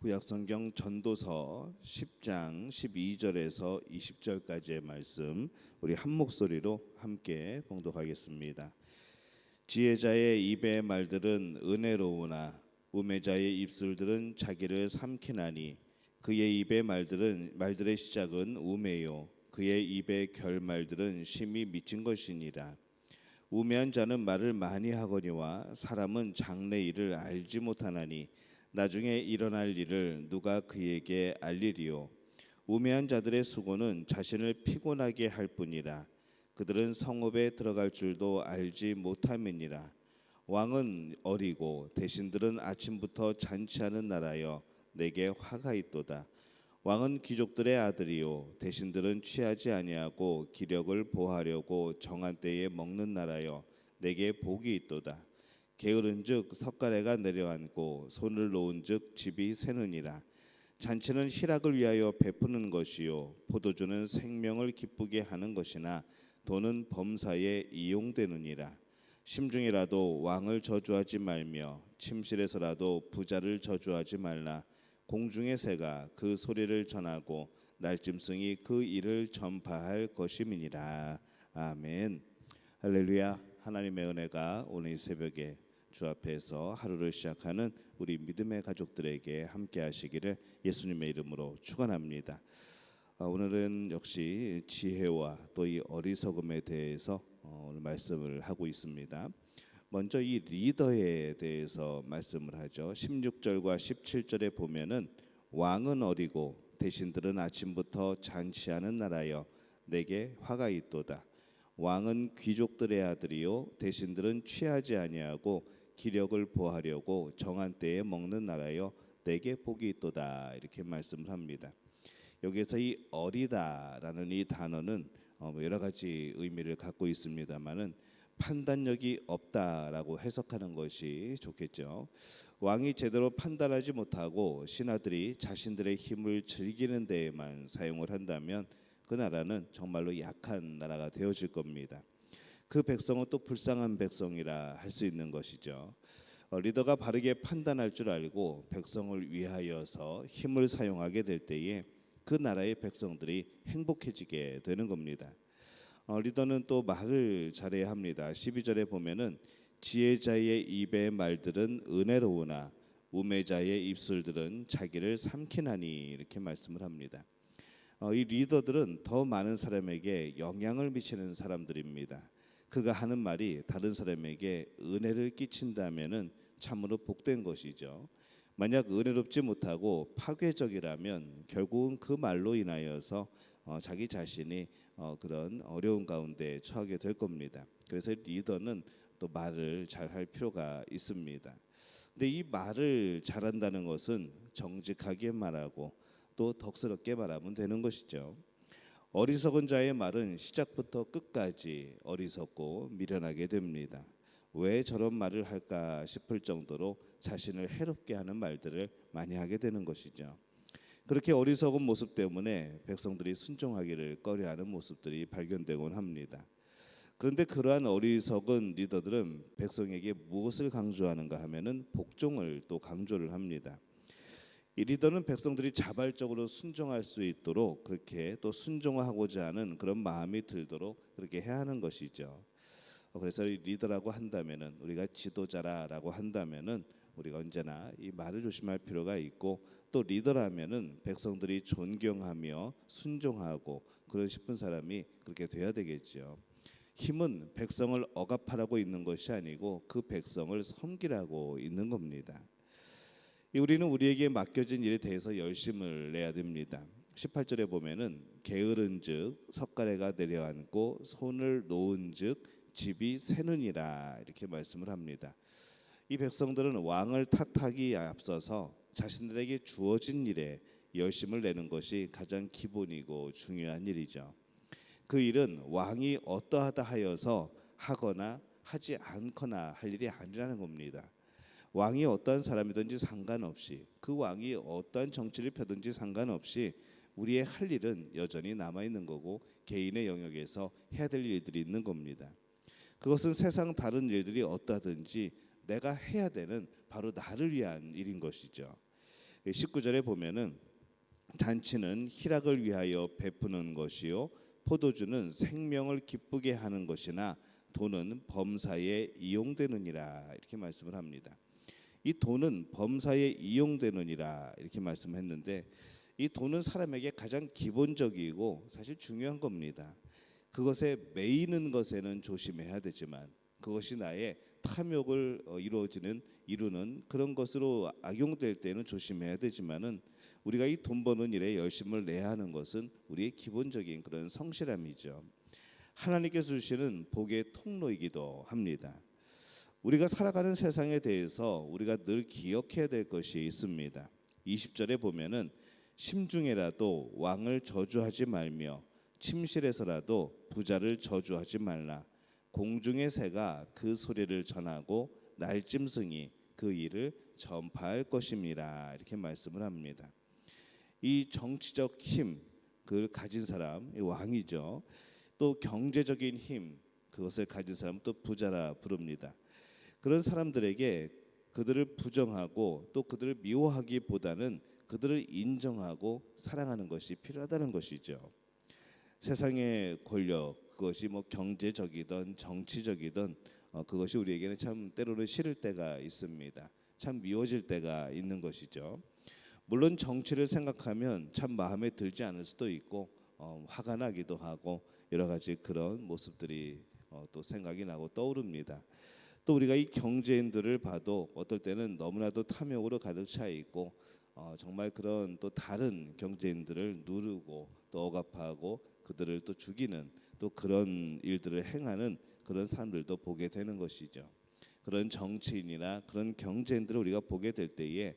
구약성경 전도서 10장 12절에서 20절까지의 말씀 우리 한 목소리로 함께 봉독하겠습니다. 지혜자의 입의 말들은 은혜로우나 우매자의 입술들은 자기를 삼키나니 그의 입의 말들의 시작은 우매요 그의 입의 결말들은 심히 미친 것이니라. 우매한 자는 말을 많이 하거니와 사람은 장래 일을 알지 못하나니 나중에 일어날 일을 누가 그에게 알리리요. 우매한 자들의 수고는 자신을 피곤하게 할 뿐이라. 그들은 성읍에 들어갈 줄도 알지 못함이니라. 왕은 어리고 대신들은 아침부터 잔치하는 나라여 내게 화가 있도다. 왕은 귀족들의 아들이요 대신들은 취하지 아니하고 기력을 보하려고 정한 때에 먹는 나라여 내게 복이 있도다. 게으른즉 석가래가 내려앉고 손을 놓은즉 집이 새느니라. 잔치는 희락을 위하여 베푸는 것이요 포도주는 생명을 기쁘게 하는 것이나 돈은 범사에 이용되느니라. 심중이라도 왕을 저주하지 말며 침실에서라도 부자를 저주하지 말라. 공중의 새가 그 소리를 전하고 날짐승이 그 일을 전파할 것임이니라. 아멘. 할렐루야. 하나님의 은혜가 오늘 이 새벽에 주 앞에서 하루를 시작하는 우리 믿음의 가족들에게 함께 하시기를 예수님의 이름으로 축원합니다. 오늘은 역시 지혜와 또 이 어리석음에 대해서 오늘 말씀을 하고 있습니다. 먼저 이 리더에 대해서 말씀을 하죠. 16절과 17절에 보면은 왕은 어리고 대신들은 아침부터 잔치하는 나라여 내게 화가 있도다. 왕은 귀족들의 아들이요 대신들은 취하지 아니하고 기력을 보하려고 정한 때에 먹는 나라여 내게 복이 있도다. 이렇게 말씀을 합니다. 여기에서 이 어리다라는 이 단어는 여러 가지 의미를 갖고 있습니다만은 판단력이 없다라고 해석하는 것이 좋겠죠. 왕이 제대로 판단하지 못하고 신하들이 자신들의 힘을 즐기는 데에만 사용을 한다면 그 나라는 정말로 약한 나라가 되어질 겁니다. 그 백성은 또 불쌍한 백성이라 할 수 있는 것이죠. 리더가 바르게 판단할 줄 알고 백성을 위하여서 힘을 사용하게 될 때에 그 나라의 백성들이 행복해지게 되는 겁니다. 리더는 또 말을 잘해야 합니다. 12절에 보면은 지혜자의 입의 말들은 은혜로우나 우매자의 입술들은 자기를 삼키나니 이렇게 말씀을 합니다. 이 리더들은 더 많은 사람에게 영향을 미치는 사람들입니다. 그가 하는 말이 다른 사람에게 은혜를 끼친다면은 참으로 복된 것이죠. 만약 은혜롭지 못하고 파괴적이라면 결국은 그 말로 인하여서 자기 자신이 그런 어려운 가운데 처하게 될 겁니다. 그래서 리더는 또 말을 잘할 필요가 있습니다. 근데 이 말을 잘한다는 것은 정직하게 말하고 또 덕스럽게 말하면 되는 것이죠. 어리석은 자의 말은 시작부터 끝까지 어리석고 미련하게 됩니다. 왜 저런 말을 할까 싶을 정도로 자신을 해롭게 하는 말들을 많이 하게 되는 것이죠. 그렇게 어리석은 모습 때문에 백성들이 순종하기를 꺼려하는 모습들이 발견되곤 합니다. 그런데 그러한 어리석은 리더들은 백성에게 무엇을 강조하는가 하면은 복종을 또 강조를 합니다. 이 리더는 백성들이 자발적으로 순종할 수 있도록 그렇게 또 순종하고자 하는 그런 마음이 들도록 그렇게 해야 하는 것이죠. 그래서 리더라고 한다면은 우리가 지도자라고 한다면은 우리가 언제나 이 말을 조심할 필요가 있고 또 리더라면은 백성들이 존경하며 순종하고 그런 싶은 사람이 그렇게 돼야 되겠죠. 힘은 백성을 억압하라고 있는 것이 아니고 그 백성을 섬기라고 있는 겁니다. 우리는 우리에게 맡겨진 일에 대해서 열심을 내야 됩니다. 18절에 보면은 게으른즉 석가래가 내려앉고 손을 놓은즉 집이 새느니라 이렇게 말씀을 합니다. 이 백성들은 왕을 탓하기 앞서서 자신들에게 주어진 일에 열심을 내는 것이 가장 기본이고 중요한 일이죠. 그 일은 왕이 어떠하다 하여서 하거나 하지 않거나 할 일이 아니라는 겁니다. 왕이 어떠한 사람이든지 상관없이 그 왕이 어떠한 정치를 펴든지 상관없이 우리의 할 일은 여전히 남아있는 거고 개인의 영역에서 해야 될 일들이 있는 겁니다. 그것은 세상 다른 일들이 어떠하든지 내가 해야 되는 바로 나를 위한 일인 것이죠. 19절에 보면은 잔치는 희락을 위하여 베푸는 것이요 포도주는 생명을 기쁘게 하는 것이나 돈은 범사에 이용되느니라 이렇게 말씀을 합니다. 이 돈은 범사에 이용되느니라 이렇게 말씀했는데 이 돈은 사람에게 가장 기본적이고 사실 중요한 겁니다. 그것에 매이는 것에는 조심해야 되지만 그것이 나의 탐욕을 이루는 그런 것으로 악용될 때는 조심해야 되지만은 우리가 이 돈 버는 일에 열심을 내야 하는 것은 우리의 기본적인 그런 성실함이죠. 하나님께서 주시는 복의 통로이기도 합니다. 우리가 살아가는 세상에 대해서 우리가 늘 기억해야 될 것이 있습니다. 20절에 보면은 심중에라도 왕을 저주하지 말며 침실에서라도 부자를 저주하지 말라. 공중의 새가 그 소리를 전하고 날짐승이 그 일을 전파할 것임이라 이렇게 말씀을 합니다. 이 정치적 힘 그걸 가진 사람 왕이죠. 또 경제적인 힘 그것을 가진 사람 또 부자라 부릅니다. 그런 사람들에게 그들을 부정하고 또 그들을 미워하기보다는 그들을 인정하고 사랑하는 것이 필요하다는 것이죠. 세상의 권력 그것이 뭐 경제적이든 정치적이든 그것이 우리에게는 참 때로는 싫을 때가 있습니다. 참 미워질 때가 있는 것이죠. 물론 정치를 생각하면 참 마음에 들지 않을 수도 있고 화가 나기도 하고 여러 가지 그런 모습들이 또 생각이 나고 떠오릅니다. 또 우리가 이 경제인들을 봐도 어떨 때는 너무나도 탐욕으로 가득 차 있고 정말 그런 또 다른 경제인들을 누르고 또 억압하고 그들을 또 죽이는 또 그런 일들을 행하는 그런 사람들도 보게 되는 것이죠. 그런 정치인이나 그런 경제인들을 우리가 보게 될 때에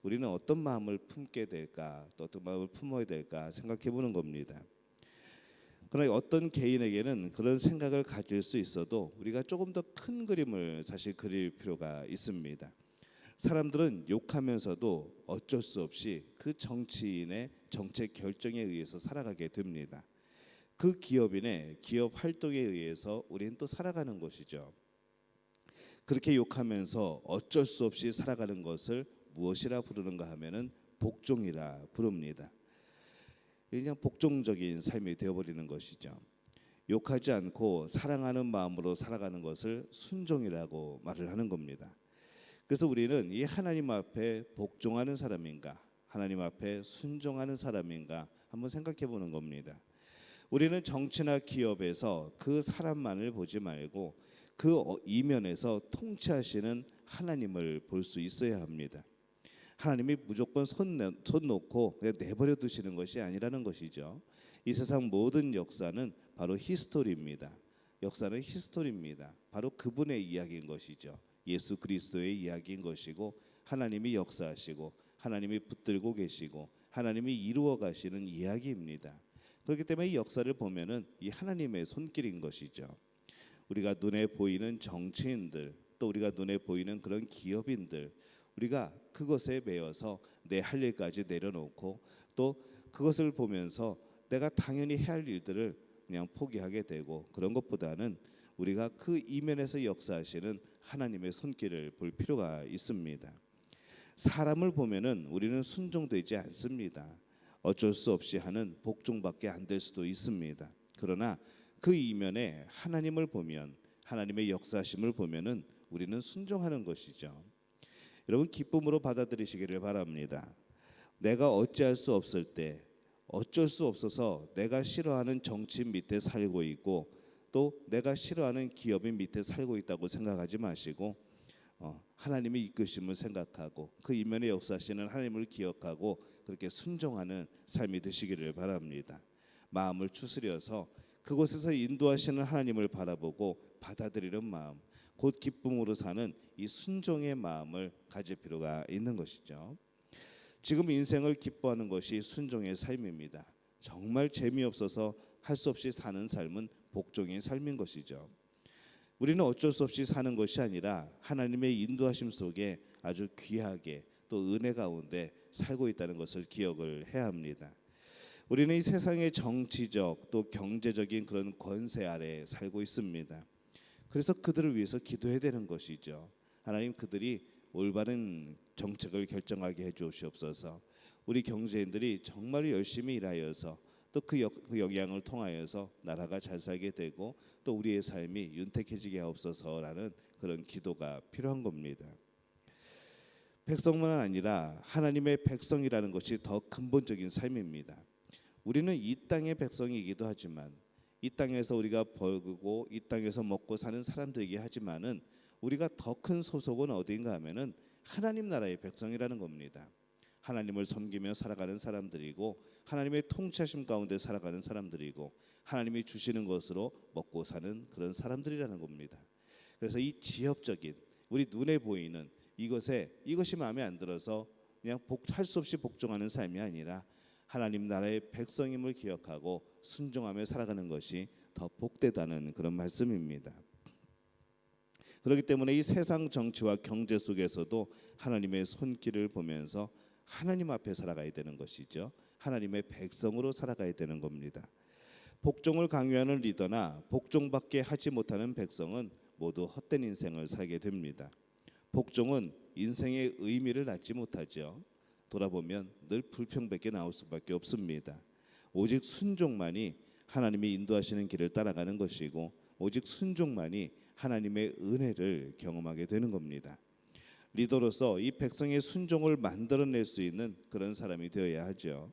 우리는 어떤 마음을 품게 될까 또 어떤 마음을 품어야 될까 생각해 보는 겁니다. 그러나 어떤 개인에게는 그런 생각을 가질 수 있어도 우리가 조금 더 큰 그림을 사실 그릴 필요가 있습니다. 사람들은 욕하면서도 어쩔 수 없이 그 정치인의 정책 결정에 의해서 살아가게 됩니다. 그 기업인의 기업 활동에 의해서 우리는 또 살아가는 것이죠. 그렇게 욕하면서 어쩔 수 없이 살아가는 것을 무엇이라 부르는가 하면은 복종이라 부릅니다. 그냥 복종적인 삶이 되어버리는 것이죠. 욕하지 않고 사랑하는 마음으로 살아가는 것을 순종이라고 말을 하는 겁니다. 그래서 우리는 이 하나님 앞에 복종하는 사람인가 하나님 앞에 순종하는 사람인가 한번 생각해 보는 겁니다. 우리는 정치나 기업에서 그 사람만을 보지 말고 그 이면에서 통치하시는 하나님을 볼 수 있어야 합니다. 하나님이 무조건 손 놓고 그냥 내버려 두시는 것이 아니라는 것이죠. 이 세상 모든 역사는 바로 히스토리입니다. 역사는 히스토리입니다. 바로 그분의 이야기인 것이죠. 예수 그리스도의 이야기인 것이고 하나님이 역사하시고 하나님이 붙들고 계시고 하나님이 이루어 가시는 이야기입니다. 그렇기 때문에 이 역사를 보면은 이 하나님의 손길인 것이죠. 우리가 눈에 보이는 정치인들 또 우리가 눈에 보이는 그런 기업인들 우리가 그것에 매여서 내 할 일까지 내려놓고 또 그것을 보면서 내가 당연히 해야 할 일들을 그냥 포기하게 되고 그런 것보다는 우리가 그 이면에서 역사하시는 하나님의 손길을 볼 필요가 있습니다. 사람을 보면은 우리는 순종되지 않습니다. 어쩔 수 없이 하는 복종밖에 안 될 수도 있습니다. 그러나 그 이면에 하나님을 보면 하나님의 역사심을 보면은 우리는 순종하는 것이죠. 여러분 기쁨으로 받아들이시기를 바랍니다. 내가 어찌할 수 없을 때 어쩔 수 없어서 내가 싫어하는 정치인 밑에 살고 있고 또 내가 싫어하는 기업인 밑에 살고 있다고 생각하지 마시고 하나님의 이끄심을 생각하고 그 이면에 역사하시는 하나님을 기억하고 그렇게 순종하는 삶이 되시기를 바랍니다. 마음을 추스려서 그곳에서 인도하시는 하나님을 바라보고 받아들이는 마음 곧 기쁨으로 사는 이 순종의 마음을 가질 필요가 있는 것이죠. 지금 인생을 기뻐하는 것이 순종의 삶입니다. 정말 재미없어서 할 수 없이 사는 삶은 복종의 삶인 것이죠. 우리는 어쩔 수 없이 사는 것이 아니라 하나님의 인도하심 속에 아주 귀하게 또 은혜 가운데 살고 있다는 것을 기억을 해야 합니다. 우리는 이 세상의 정치적 또 경제적인 그런 권세 아래 살고 있습니다. 그래서 그들을 위해서 기도해야 되는 것이죠. 하나님 그들이 올바른 정책을 결정하게 해 주옵시옵소서. 우리 경제인들이 정말 열심히 일하여서 또 그 영향을 통하여서 나라가 잘 살게 되고 또 우리의 삶이 윤택해지게 하옵소서라는 그런 기도가 필요한 겁니다. 백성만 아니라 하나님의 백성이라는 것이 더 근본적인 삶입니다. 우리는 이 땅의 백성이기도 하지만 이 땅에서 우리가 벌고 이 땅에서 먹고 사는 사람들이긴 하지만은 우리가 더 큰 소속은 어디인가 하면은 하나님 나라의 백성이라는 겁니다. 하나님을 섬기며 살아가는 사람들이고 하나님의 통치하심 가운데 살아가는 사람들이고 하나님이 주시는 것으로 먹고 사는 그런 사람들이라는 겁니다. 그래서 이 지엽적인 우리 눈에 보이는 이것이 마음에 안 들어서 그냥 할 수 없이 복종하는 삶이 아니라 하나님 나라의 백성임을 기억하고 순종하며 살아가는 것이 더 복되다는 그런 말씀입니다. 그렇기 때문에 이 세상 정치와 경제 속에서도 하나님의 손길을 보면서 하나님 앞에 살아가야 되는 것이죠. 하나님의 백성으로 살아가야 되는 겁니다. 복종을 강요하는 리더나 복종밖에 하지 못하는 백성은 모두 헛된 인생을 살게 됩니다. 복종은 인생의 의미를 낳지 못하죠. 돌아보면 늘 불평밖에 나올 수밖에 없습니다. 오직 순종만이 하나님이 인도하시는 길을 따라가는 것이고 오직 순종만이 하나님의 은혜를 경험하게 되는 겁니다. 리더로서 이 백성의 순종을 만들어낼 수 있는 그런 사람이 되어야 하죠.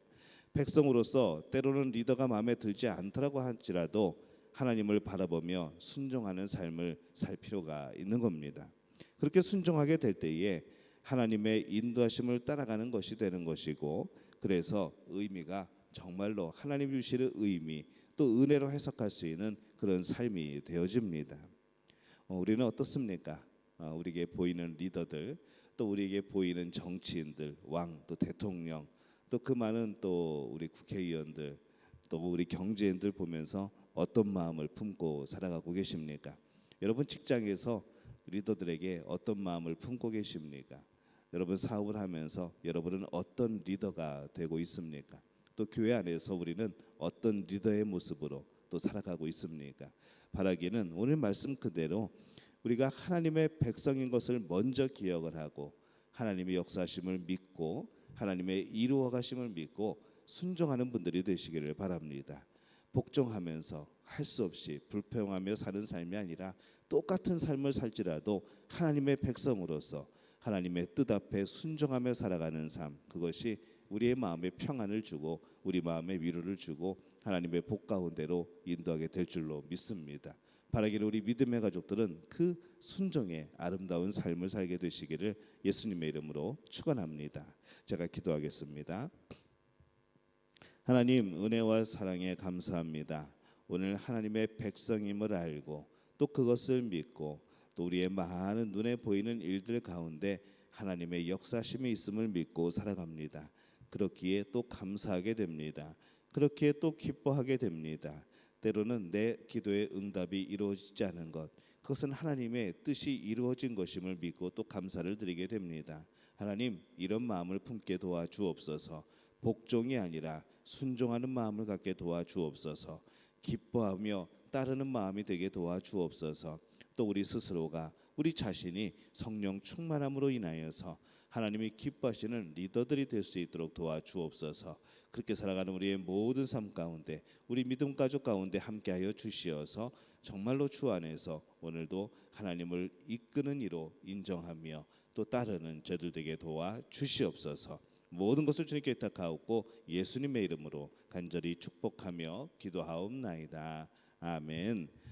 백성으로서 때로는 리더가 마음에 들지 않더라고 할지라도 하나님을 바라보며 순종하는 삶을 살 필요가 있는 겁니다. 그렇게 순종하게 될 때에 하나님의 인도하심을 따라가는 것이 되는 것이고 그래서 의미가 정말로 하나님 주시는 의미 또 은혜로 해석할 수 있는 그런 삶이 되어집니다. 우리는 어떻습니까? 우리에게 보이는 리더들 또 우리에게 보이는 정치인들 왕 또 대통령 또 그 많은 또 우리 국회의원들 또 우리 경제인들 보면서 어떤 마음을 품고 살아가고 계십니까? 여러분 직장에서 리더들에게 어떤 마음을 품고 계십니까? 여러분 사업을 하면서 여러분은 어떤 리더가 되고 있습니까? 또 교회 안에서 우리는 어떤 리더의 모습으로 또 살아가고 있습니까? 바라기는 오늘 말씀 그대로 우리가 하나님의 백성인 것을 먼저 기억을 하고 하나님의 역사하심을 믿고 하나님의 이루어 가심을 믿고 순종하는 분들이 되시기를 바랍니다. 복종하면서 할 수 없이 불평하며 사는 삶이 아니라 똑같은 삶을 살지라도 하나님의 백성으로서 하나님의 뜻 앞에 순종하며 살아가는 삶, 그것이 우리의 마음에 평안을 주고 우리 마음에 위로를 주고 하나님의 복 가운데로 인도하게 될 줄로 믿습니다. 바라기를 우리 믿음의 가족들은 그 순종의 아름다운 삶을 살게 되시기를 예수님의 이름으로 축원합니다. 제가 기도하겠습니다. 하나님 은혜와 사랑에 감사합니다. 오늘 하나님의 백성임을 알고 또 그것을 믿고 또 우리의 많은 눈에 보이는 일들 가운데 하나님의 역사심이 있음을 믿고 살아갑니다. 그렇기에 또 감사하게 됩니다. 그렇기에 또 기뻐하게 됩니다. 때로는 내 기도의 응답이 이루어지지 않은 것, 그것은 하나님의 뜻이 이루어진 것임을 믿고 또 감사를 드리게 됩니다. 하나님 이런 마음을 품게 도와주옵소서. 복종이 아니라 순종하는 마음을 갖게 도와주옵소서. 기뻐하며 따르는 마음이 되게 도와주옵소서. 또 우리 스스로가 우리 자신이 성령 충만함으로 인하여서 하나님이 기뻐하시는 리더들이 될 수 있도록 도와주옵소서. 그렇게 살아가는 우리의 모든 삶 가운데 우리 믿음 가족 가운데 함께하여 주시어서 정말로 주 안에서 오늘도 하나님을 이끄는 이로 인정하며 또 따르는 저들 되게 도와주시옵소서. 모든 것을 주님께 의탁하옵고 예수님의 이름으로 간절히 축복하며 기도하옵나이다. 아멘.